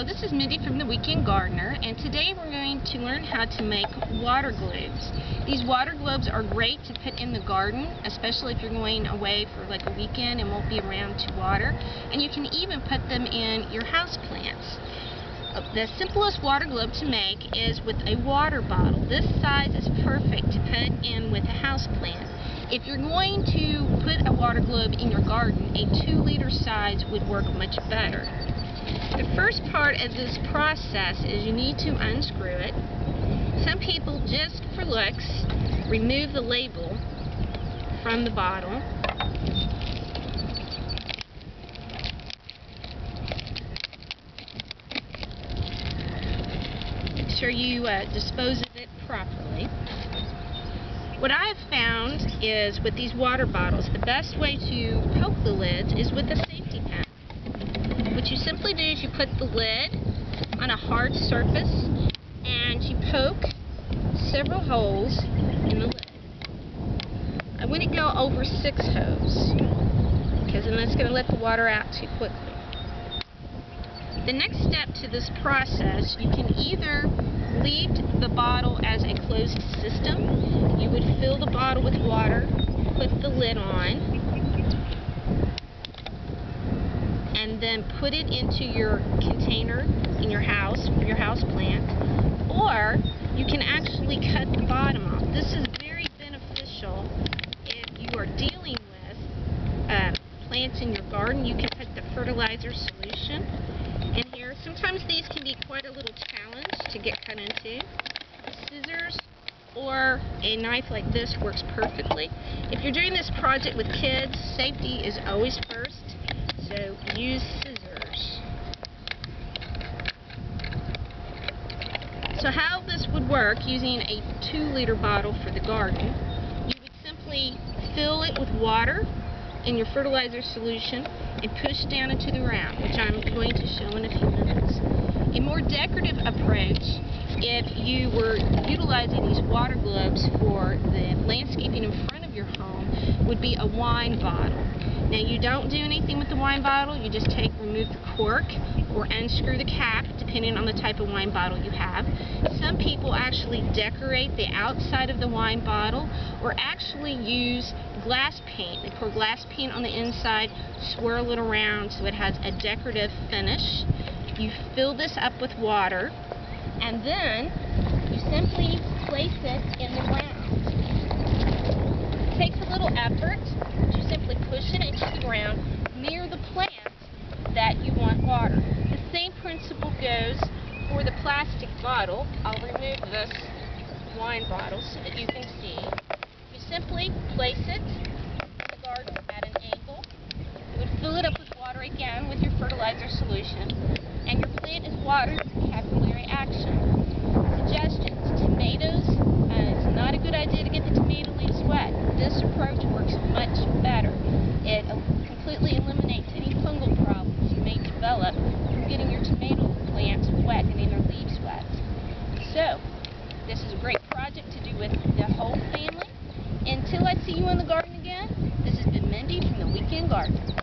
Hello, this is Mindy from The Weekend Gardener, and today we're going to learn how to make water globes. These water globes are great to put in the garden, especially if you're going away for like a weekend and won't be around to water. And you can even put them in your house plants. The simplest water globe to make is with a water bottle. This size is perfect to put in with a house plant. If you're going to put a water globe in your garden, a 2-liter size would work much better. The first part of this process is you need to unscrew it. Some people, just for looks, remove the label from the bottle. Make sure you dispose of it properly. What I've found is with these water bottles, the best way to poke the lids is with a safety pin. What you simply do is you put the lid on a hard surface and you poke several holes in the lid. I wouldn't go over 6 holes because then that's going to let the water out too quickly. The next step to this process, you can either leave the bottle as a closed system. You would fill the bottle with water, put the lid on, and then put it into your container in your house for your house plant. Or you can actually cut the bottom off. This is very beneficial if you are dealing with plants in your garden. You can put the fertilizer solution in here. Sometimes these can be quite a little challenge to get cut into. Scissors or a knife like this works perfectly. If you're doing this project with kids, safety is always first. So use scissors. So how this would work using a 2-liter bottle for the garden, you would simply fill it with water in your fertilizer solution and push down into the ground, which I'm going to show in a few minutes. A more decorative approach, if you were utilizing these water globes for the landscaping in front of your home, would be a wine bottle. Now you don't do anything with the wine bottle, you just remove the cork or unscrew the cap depending on the type of wine bottle you have. Some people actually decorate the outside of the wine bottle or actually use glass paint. They pour glass paint on the inside, swirl it around so it has a decorative finish. You fill this up with water and then you simply place it in the ground. It takes a little effort to simply push it into the ground near the plant that you want water. The same principle goes for the plastic bottle. I'll remove this wine bottle so that you can see. You simply place it in the garden at an angle. You would fill it up with water again with your fertilizer solution, and your plant is watered with capillary action. Suggestions: tomatoes, it's not a good idea to get the tomato leaves wet. This approach works much better. It completely eliminates any fungal problems you may develop from getting your tomato plants wet, getting their leaves wet. So, this is a great project to do with the whole family. Until I see you in the garden again, this has been Mindy from The Weekend Gardener.